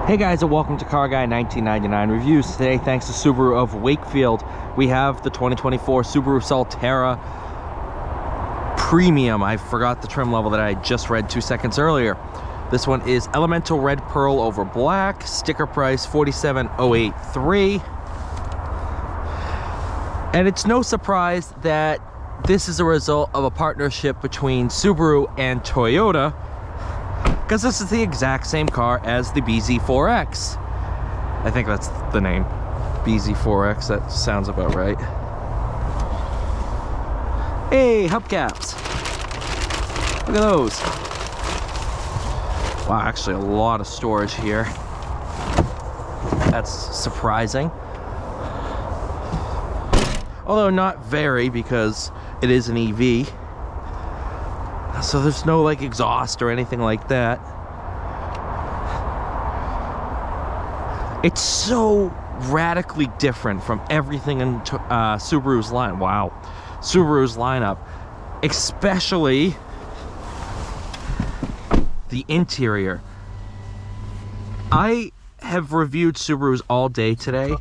Hey guys, and welcome to Car Guy 1999 Reviews. Today, thanks to Subaru of Wakefield, we have the 2024 Subaru Solterra Premium. I forgot the trim level that I just read 2 seconds earlier. This one is Elemental Red Pearl over Black, sticker price $47,083. And it's no surprise that this is a result of a partnership between Subaru and Toyota, because this is the exact same car as the BZ4X. I think that's the name, BZ4X. That sounds about right. Hey, hubcaps. Look at those. Wow, actually a lot of storage here. That's surprising. Although not very, because it is an EV. So there's no like exhaust or anything like that. It's so radically different from everything in Subaru's line. Wow, Subaru's lineup, especially the interior. I have reviewed Subarus all day today,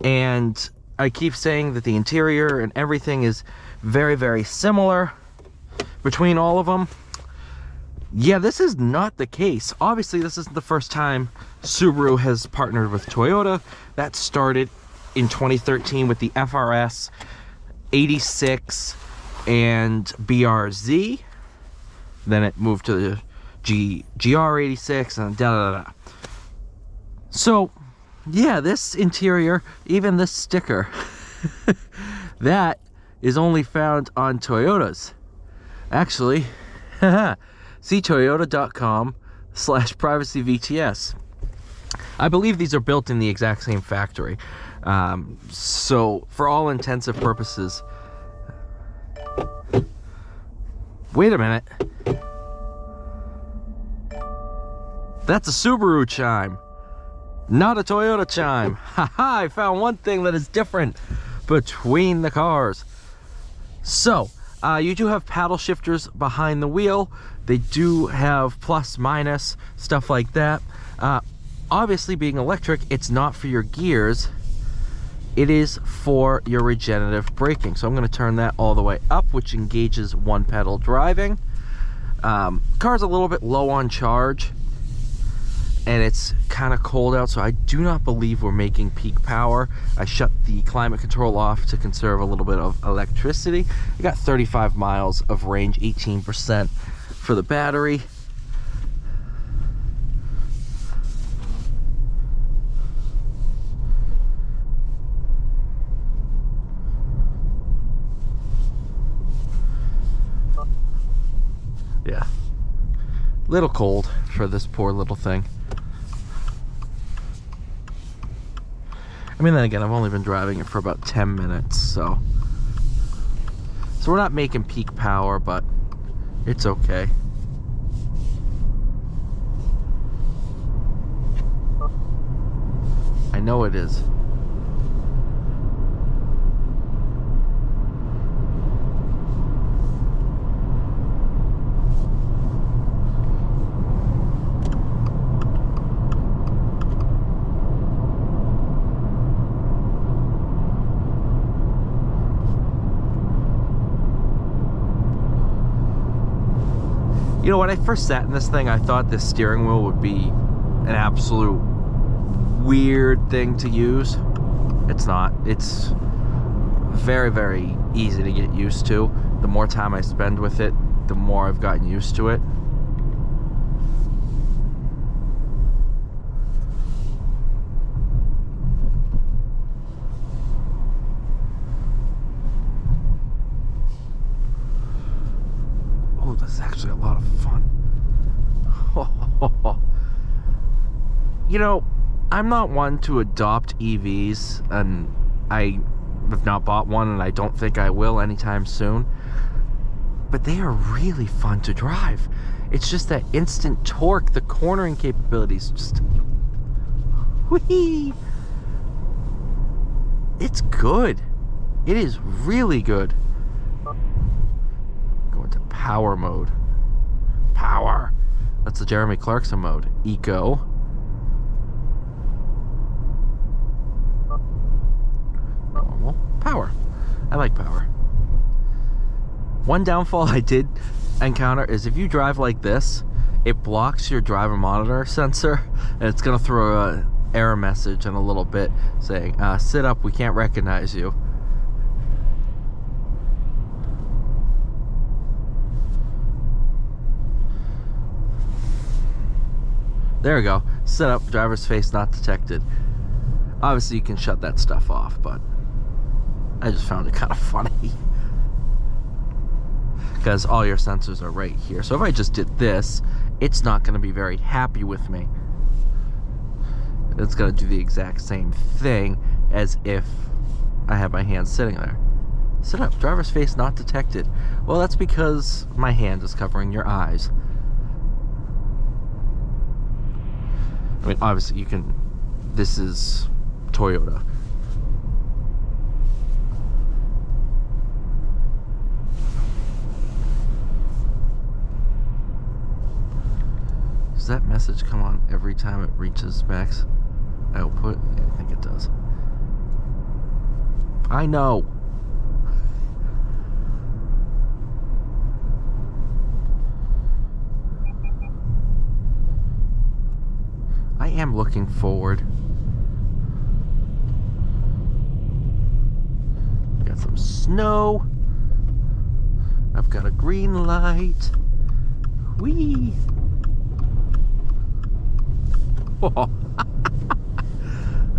and I keep saying that the interior and everything is very, very similar between all of them. Yeah, this is not the case. Obviously, this isn't the first time Subaru has partnered with Toyota. That started in 2013 with the FRS 86 and BRZ. Then it moved to the GR 86 and da-da-da-da. So, yeah, this interior, even this sticker, that is only found on Toyotas. Actually, see toyota.com/privacyvts. I believe these are built in the exact same factory. So for all intensive purposes, wait a minute. That's a Subaru chime, not a Toyota chime. Haha, I found one thing that is different between the cars. So, you do have paddle shifters behind the wheel. They do have plus, minus, stuff like that. Obviously, being electric, it's not for your gears. It is for your regenerative braking. So I'm going to turn that all the way up, which engages one pedal driving. Car's a little bit low on charge, and it's kind of cold out, so I do not believe we're making peak power. I shut the climate control off to conserve a little bit of electricity. I got 35 miles of range, 18% for the battery. Yeah, little cold for this poor little thing. I mean, then again, I've only been driving it for about 10 minutes, so we're not making peak power, but it's okay. I know it is. You know, when I first sat in this thing, I thought this steering wheel would be an absolute weird thing to use. It's not. It's very, very easy to get used to. The more time I spend with it, the more I've gotten used to it. This is actually a lot of fun. You know, I'm not one to adopt EVs, and I have not bought one, and I don't think I will anytime soon. But they are really fun to drive. It's just that instant torque, the cornering capabilities, just whee! It's good. It is really good. Go into power mode. Power. That's the Jeremy Clarkson mode. Eco. like power. One downfall I did encounter is if you drive like this, it blocks your driver monitor sensor, and it's gonna throw a error message in a little bit saying, sit up, we can't recognize you. There we go. Sit up, driver's face not detected. Obviously you can shut that stuff off, but I just found it kind of funny because all your sensors are right here. So if I just did this, it's not going to be very happy with me. It's going to do the exact same thing as if I have my hand sitting there. Sit up, driver's face not detected. Well, that's because my hand is covering your eyes. I mean, obviously you can, this is Toyota. Does that message come on every time it reaches max output? Yeah, I think it does. I know. I am looking forward. Got some snow. I've got a green light. Whee!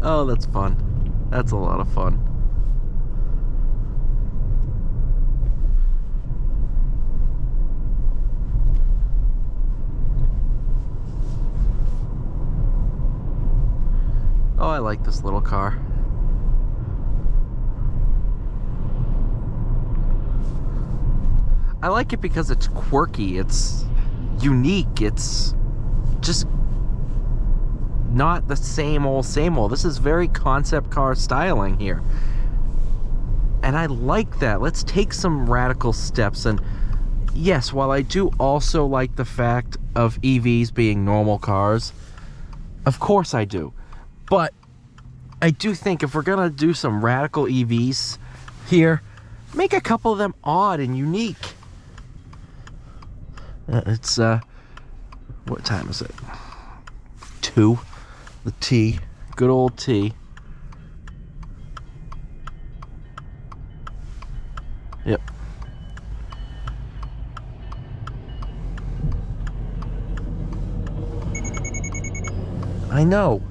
Oh, that's fun. That's a lot of fun. Oh, I like this little car. I like it because it's quirky, it's unique, it's just not the same old. This is very concept car styling here. And I like that. Let's take some radical steps. And yes, while I do also like the fact of EVs being normal cars, of course I do. But I do think if we're gonna do some radical EVs here, make a couple of them odd and unique. It's what time is it? 2. The T, good old T. Yep. I know.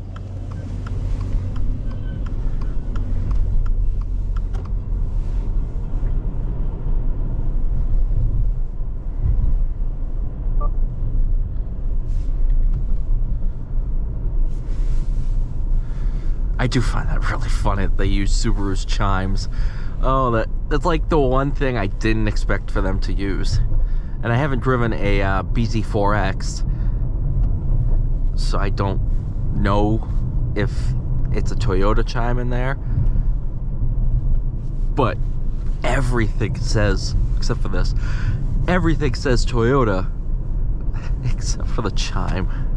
I do find that really funny that they use Subaru's chimes. Oh, that's like the one thing I didn't expect for them to use. And I haven't driven a BZ4X, so I don't know if it's a Toyota chime in there. But everything says, except for this, everything says Toyota, except for the chime.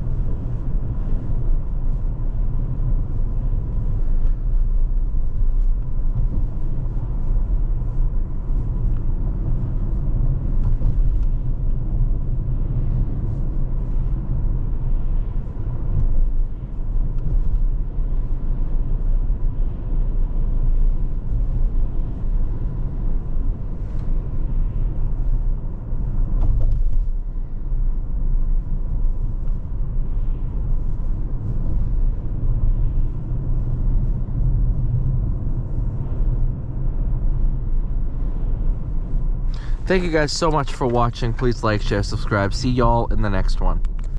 Thank you guys so much for watching. Please like, share, subscribe. See y'all in the next one.